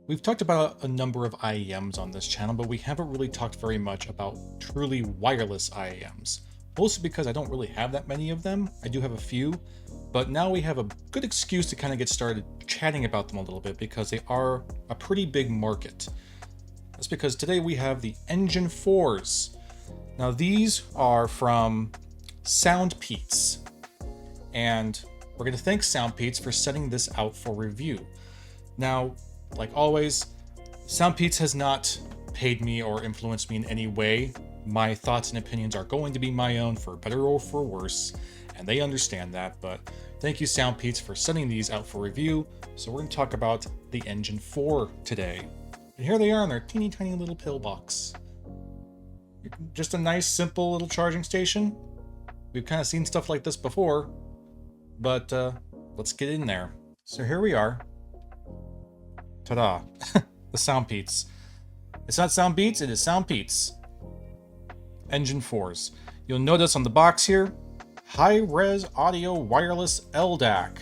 We've talked about a number of IEMs on this channel, but we haven't really talked very much about truly wireless IEMs. Mostly because I don't really have that many of them. I do have a few, but now we have a good excuse to kind of get started chatting about them a little bit because they are a pretty big market. That's because today we have the Engine 4s. Now these are from Soundpeats, and we're going to thank Soundpeats for sending this out for review. Now, like always, Soundpeats has not paid me or influenced me in any way. My thoughts and opinions are going to be my own, for better or for worse, and they understand that, but thank you Soundpeats for sending these out for review. So we're going to talk about the Engine 4 today. And here they are in their teeny tiny little pill box. Just a nice, simple little charging station. We've kind of seen stuff like this before, but let's get in there. So here we are. Ta-da. The Soundpeats. It's not Soundbeats, it is Soundpeats. Engine 4s. You'll notice on the box here, high-res audio wireless LDAC.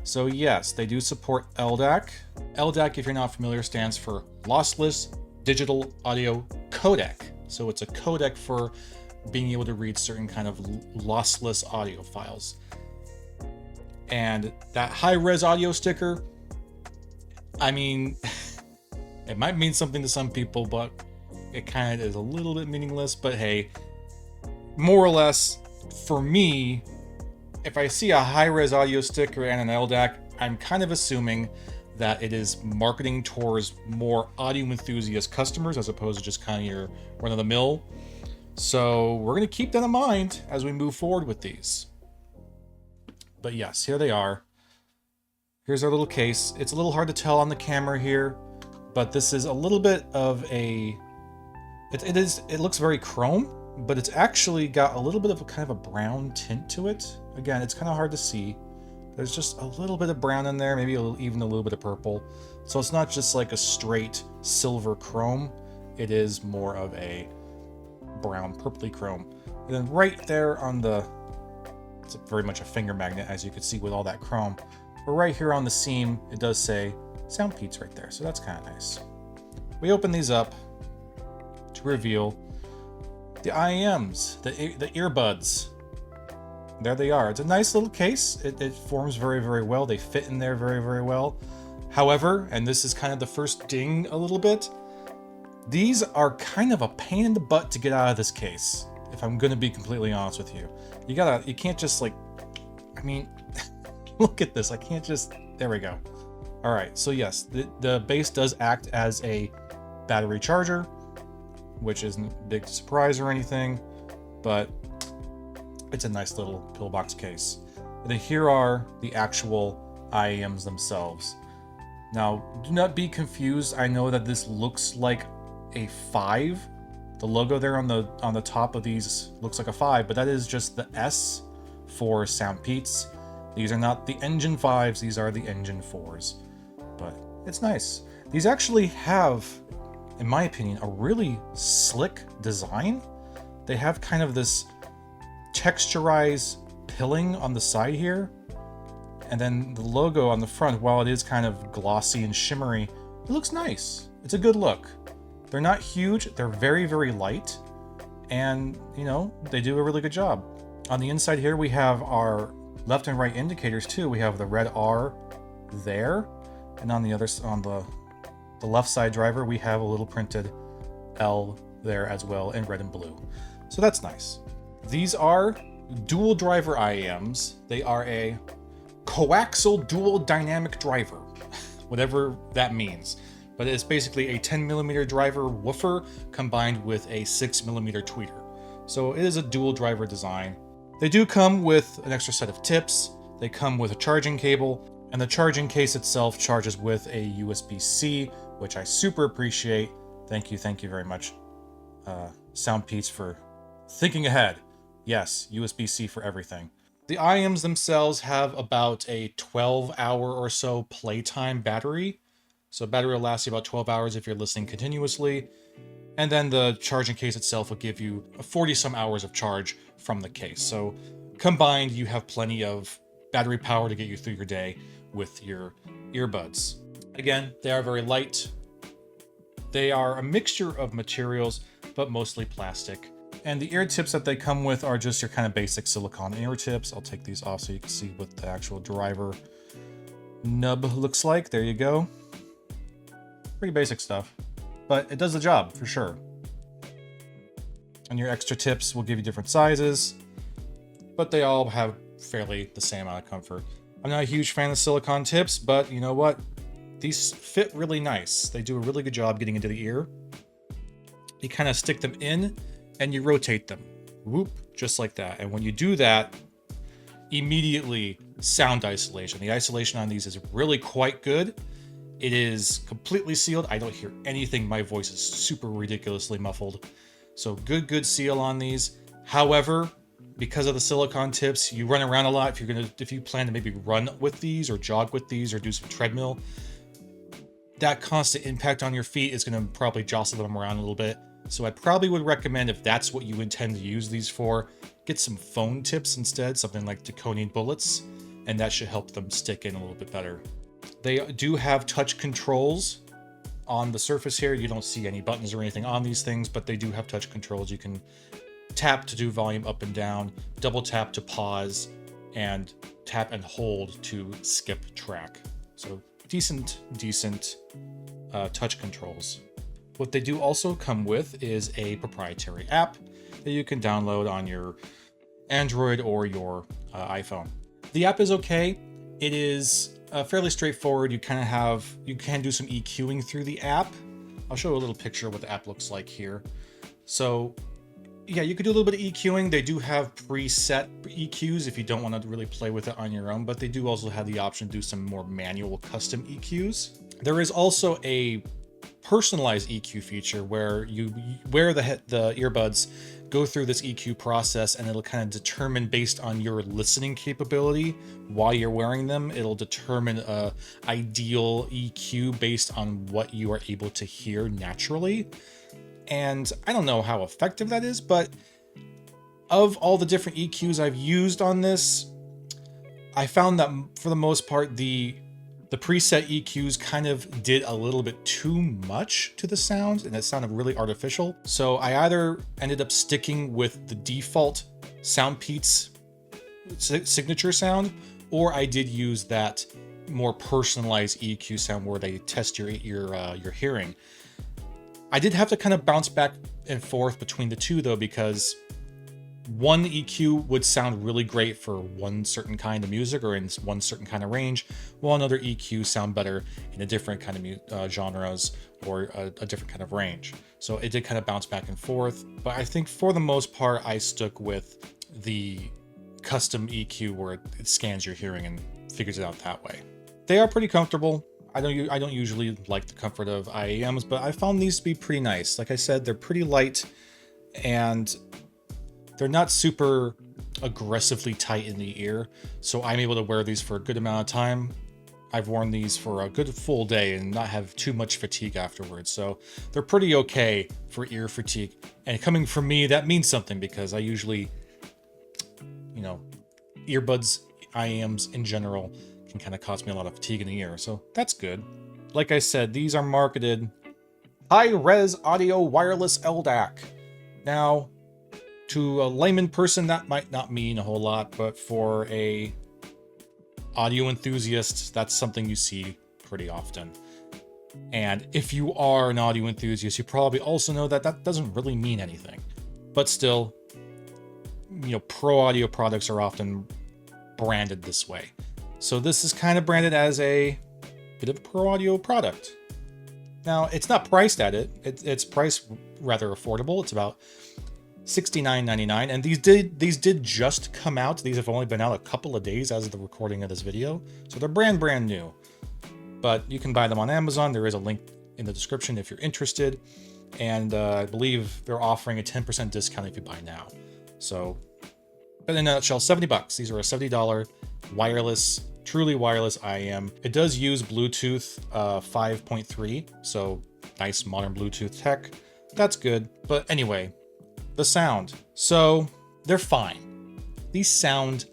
So yes, they do support LDAC. LDAC, if you're not familiar, stands for Lossless Digital Audio Codec. So it's a codec for being able to read certain kind of lossless audio files. And that high-res audio sticker, I mean, it might mean something to some people, but it kind of is a little bit meaningless. But hey, more or less, for me, if I see a high-res audio sticker and an LDAC, I'm kind of assuming that it is marketing towards more audio enthusiast customers as opposed to just kind of your run-of-the-mill. So we're going to keep that in mind as we move forward with these. But yes, here they are. Here's our little case. It's a little hard to tell on the camera here, but this is a little bit of a... It looks very chrome, but it's actually got a little bit of a kind of a brown tint to it. Again, it's kind of hard to see. There's just a little bit of brown in there, maybe even a little bit of purple. So it's not just like a straight silver chrome. It is more of a brown, purpley chrome. And then right there on the... It's very much a finger magnet, as you can see with all that chrome. But right here on the seam, it does say Soundpeats right there, so that's kind of nice. We open these up to reveal the IEMs, the earbuds. There they are. It's a nice little case. It forms very, very well. They fit in there very, very well. However, and this is kind of the first ding a little bit, these are kind of a pain in the butt to get out of this case, if I'm going to be completely honest with you. You can't just like, I mean, look at this. I can't just, there we go. All right, so yes, the base does act as a battery charger, which isn't a big surprise or anything, but it's a nice little pillbox case. And then here are the actual IEMs themselves. Now, do not be confused. I know that this looks like a 5. The logo there on the top of these looks like a 5, but that is just the S for Soundpeats. These are not the Engine 5s, these are the Engine 4s. But it's nice. These actually have, in my opinion, a really slick design. They have kind of this texturized pilling on the side here. And then the logo on the front, while it is kind of glossy and shimmery, it looks nice. It's a good look. They're not huge, they're very, very light. And, you know, they do a really good job. On the inside here, we have our left and right indicators too. We have the red R there. And on the other, on the left side driver, we have a little printed L there as well in red and blue. So that's nice. These are dual driver IEMs. They are a coaxial dual dynamic driver, whatever that means. But it's basically a 10mm driver woofer combined with a 6mm tweeter. So it is a dual driver design. They do come with an extra set of tips. They come with a charging cable, and the charging case itself charges with a USB-C, which I super appreciate. Thank you very much, Soundpeats, for thinking ahead. Yes, USB-C for everything. The IEMs themselves have about a 12-hour or so playtime battery. So battery will last you about 12 hours if you're listening continuously. And then the charging case itself will give you 40-some hours of charge from the case. So combined, you have plenty of battery power to get you through your day with your earbuds. Again, they are very light. They are a mixture of materials, but mostly plastic. And the ear tips that they come with are just your kind of basic silicone ear tips. I'll take these off so you can see what the actual driver nub looks like. There you go. Pretty basic stuff, but it does the job for sure. And your extra tips will give you different sizes, but they all have fairly the same amount of comfort. I'm not a huge fan of silicone tips, but you know what? These fit really nice. They do a really good job getting into the ear. You kind of stick them in and you rotate them. Whoop, just like that. And when you do that, immediately sound isolation. The isolation on these is really quite good. It is completely sealed. I don't hear anything. My voice is super ridiculously muffled. So good seal on these. However, because of the silicone tips, you run around a lot. If you plan to maybe run with these or jog with these or do some treadmill, that constant impact on your feet is going to probably jostle them around a little bit. So I probably would recommend, if that's what you intend to use these for, get some phone tips instead, something like Taconian bullets, and that should help them stick in a little bit better. They do have touch controls on the surface here. You don't see any buttons or anything on these things, but they do have touch controls. You can tap to do volume up and down, double tap to pause, and tap and hold to skip track. So decent touch controls. What they do also come with is a proprietary app that you can download on your Android or your iPhone. The app is okay. It is fairly straightforward. You can do some EQing through the app. I'll show you a little picture of what the app looks like here. So yeah, you could do a little bit of EQing. They do have preset EQs if you don't want to really play with it on your own, but they do also have the option to do some more manual custom EQs. There is also a personalized EQ feature where you wear the earbuds, go through this EQ process, and it'll kind of determine, based on your listening capability while you're wearing them, it'll determine a ideal EQ based on what you are able to hear naturally. And I don't know how effective that is, but of all the different EQs I've used on this, I found that for the most part, the preset EQs kind of did a little bit too much to the sound, and it sounded really artificial. So I either ended up sticking with the default Soundpeats signature sound, or I did use that more personalized EQ sound where they test your hearing. I did have to kind of bounce back and forth between the two though, because one EQ would sound really great for one certain kind of music or in one certain kind of range, while another EQ sound better in a different kind of genres or a different kind of range. So it did kind of bounce back and forth, but I think for the most part, I stuck with the custom EQ where it scans your hearing and figures it out that way. They are pretty comfortable. I don't usually like the comfort of IAMs, but I found these to be pretty nice. Like I said, they're pretty light and they're not super aggressively tight in the ear, so I'm able to wear these for a good amount of time. I've worn these for a good full day and not have too much fatigue afterwards, so they're pretty okay for ear fatigue. And coming from me, that means something, because I usually, earbuds, IAMs in general, can kind of cause me a lot of fatigue in the ear, so that's good. Like I said, these are marketed high-res audio wireless LDAC. Now, to a layman person, that might not mean a whole lot, but for a audio enthusiast, that's something you see pretty often. And if you are an audio enthusiast, you probably also know that that doesn't really mean anything. But still, pro audio products are often branded this way. So this is kind of branded as a bit of a pro audio product. Now, it's not priced at it. It's priced rather affordable. It's about $69.99, and these did just come out. These have only been out a couple of days as of the recording of this video, so they're brand new. But you can buy them on Amazon. There is a link in the description if you're interested, and I believe they're offering a 10% discount if you buy now. So, in a nutshell, $70. These are a $70 wireless, truly wireless IAM. It does use Bluetooth 5.3, so nice modern Bluetooth tech. That's good. But anyway, the sound. So they're fine. These sound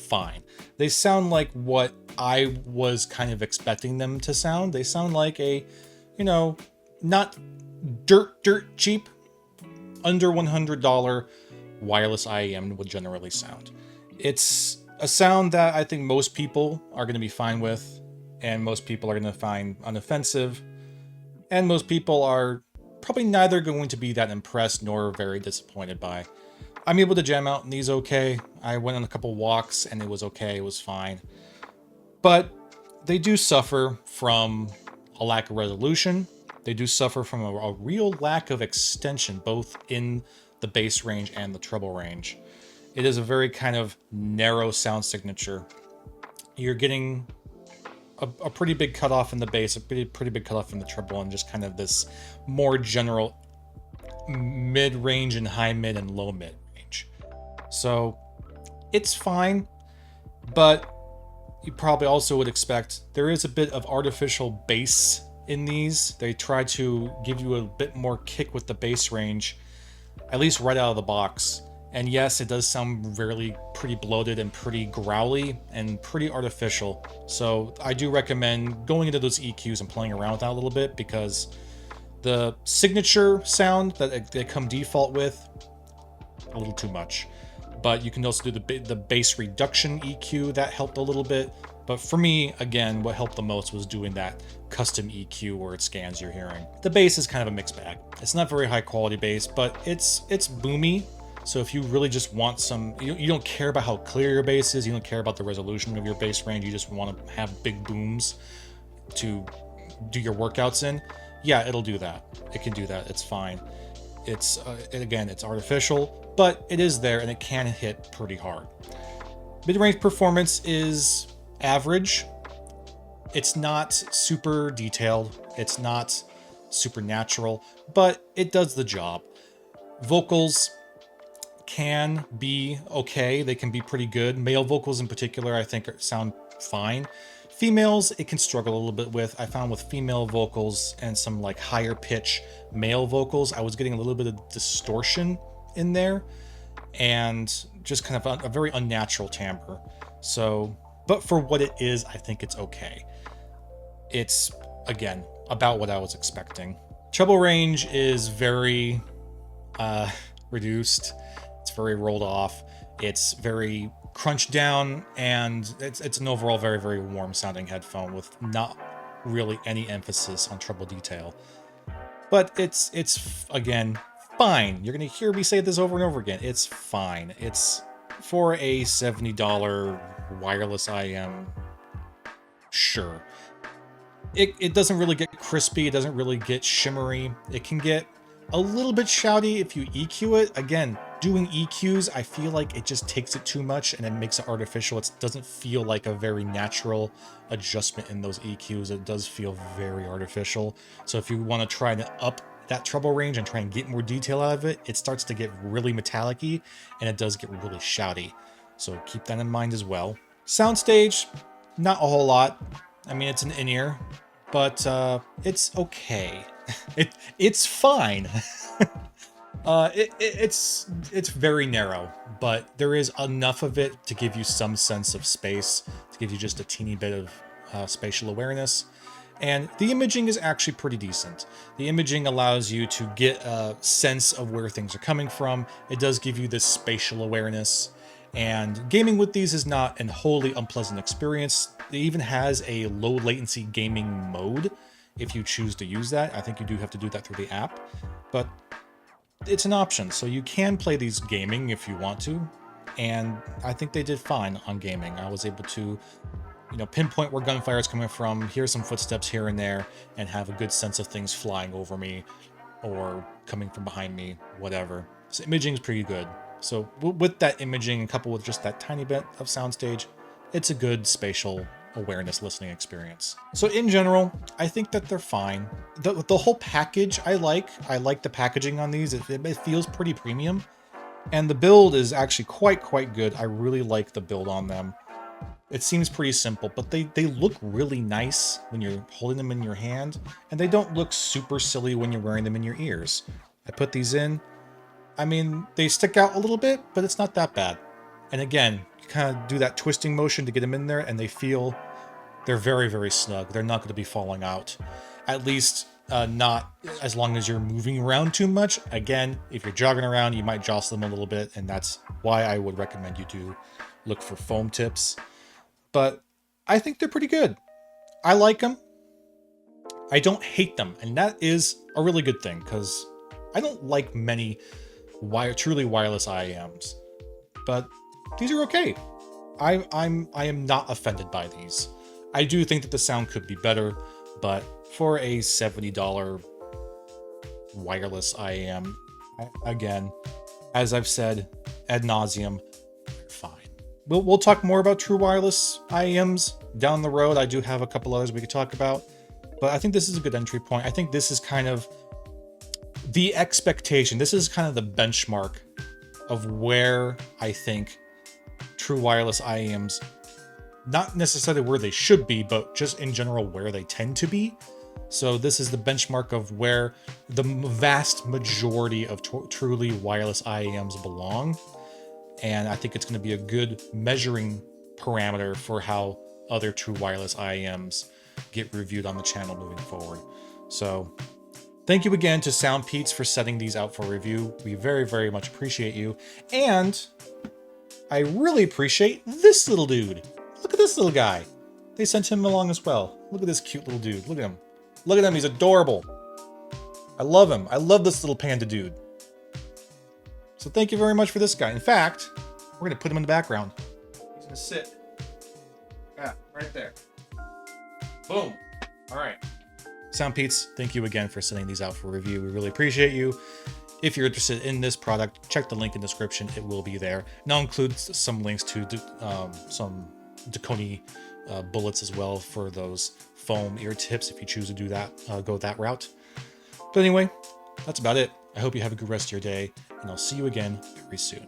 fine. They sound like what I was kind of expecting them to sound. They sound like a, not dirt cheap, under $100 wireless IEM would generally sound. It's a sound that I think most people are going to be fine with, and most people are going to find unoffensive, and most people are probably neither going to be that impressed nor very disappointed by. I'm able to jam out in these okay. I went on a couple walks and it was okay, it was fine. But they do suffer from a lack of resolution. They do suffer from a real lack of extension, both in the bass range and the treble range. It is a very kind of narrow sound signature. You're getting a pretty big cutoff in the bass, a pretty big cutoff in the treble, and just kind of this more general mid-range and high mid and low mid range. So it's fine, but you probably also would expect there is a bit of artificial bass in these. They try to give you a bit more kick with the bass range, at least right out of the box. And yes, it does sound really pretty bloated and pretty growly and pretty artificial. So I do recommend going into those EQs and playing around with that a little bit, because the signature sound that they come default with, a little too much. But you can also do the bass reduction EQ, that helped a little bit. But for me, again, what helped the most was doing that custom EQ where it scans your hearing. The bass is kind of a mixed bag. It's not very high quality bass, but it's boomy. So if you really just want some, you don't care about how clear your bass is, you don't care about the resolution of your bass range, you just want to have big booms to do your workouts in, yeah, it'll do that. It can do that. It's fine. It's again, it's artificial, but it is there and it can hit pretty hard. Mid-range performance is average. It's not super detailed. It's not super natural, but it does the job. Vocals can be okay. They can be pretty good. Male vocals in particular, I think, sound fine. Females, it can struggle a little bit with. I found with female vocals and some like higher pitch male vocals, I was getting a little bit of distortion in there and just kind of a very unnatural timbre. So, but for what it is, I think it's okay. It's, again, about what I was expecting. Treble range is very reduced. It's very rolled off. It's very crunched down, and it's an overall very, very warm sounding headphone with not really any emphasis on treble detail. But it's again, fine. You're gonna hear me say this over and over again. It's fine. It's for a $70 wireless IM, sure. It doesn't really get crispy. It doesn't really get shimmery. It can get a little bit shouty if you EQ it. Again, doing EQs, I feel like it just takes it too much and it makes it artificial. It doesn't feel like a very natural adjustment in those EQs. It does feel very artificial. So if you want to try to up that treble range and try and get more detail out of it, it starts to get really metallic-y and it does get really shouty. So keep that in mind as well. Soundstage, not a whole lot. I mean, it's an in-ear, but it's okay. It's fine. It's very narrow, but there is enough of it to give you some sense of space, to give you just a teeny bit of spatial awareness. And the imaging is actually pretty decent. The imaging allows you to get a sense of where things are coming from. It does give you this spatial awareness. And gaming with these is not an wholly unpleasant experience. It even has a low latency gaming mode if you choose to use that. I think you do have to do that through the app, but it's an option. So you can play these gaming if you want to. And I think they did fine on gaming. I was able to, pinpoint where gunfire is coming from, hear some footsteps here and there, and have a good sense of things flying over me or coming from behind me, whatever. So imaging is pretty good. So with that imaging, coupled with just that tiny bit of soundstage, it's a good spatial awareness listening experience. So in general, I think that they're fine. The whole package I like the packaging on these. It feels pretty premium, and the build is actually quite good. I really like the build on them. It seems pretty simple, but they look really nice when you're holding them in your hand, and they don't look super silly when you're wearing them in your ears. I put these in. I mean, they stick out a little bit, but it's not that bad. And again, you kind of do that twisting motion to get them in there, and they're very, very snug. They're not going to be falling out. At least not as long as you're moving around too much. Again, if you're jogging around, you might jostle them a little bit, and that's why I would recommend you to look for foam tips. But I think they're pretty good. I like them. I don't hate them, and that is a really good thing, because I don't like many truly wireless IEMs, but these are okay. I am not offended by these. I do think that the sound could be better, but for a $70 wireless IEM, again, as I've said ad nauseum, fine. We'll talk more about true wireless IEMs down the road. I do have a couple others we could talk about, but I think this is a good entry point. I think this is kind of the expectation. This is kind of the benchmark of where I think true wireless IEMs, not necessarily where they should be, but just in general where they tend to be. So this is the benchmark of where the vast majority of truly wireless IEMs belong. And I think it's going to be a good measuring parameter for how other true wireless IEMs get reviewed on the channel moving forward. So thank you again to Soundpeats for setting these out for review. We very, very much appreciate you. And I really appreciate this little dude. Look at this little guy. They sent him along as well. Look at this cute little dude. Look at him. Look at him. He's adorable. I love him. I love this little panda dude. So thank you very much for this guy. In fact, we're going to put him in the background. He's going to sit. Yeah, right there. Boom. All right. Soundpeats, thank you again for sending these out for review. We really appreciate you. If you're interested in this product, check the link in the description. It will be there. And I'll include some links to some Dakoni bullets as well for those foam ear tips if you choose to do that, go that route. But anyway, that's about it. I hope you have a good rest of your day, and I'll see you again very soon.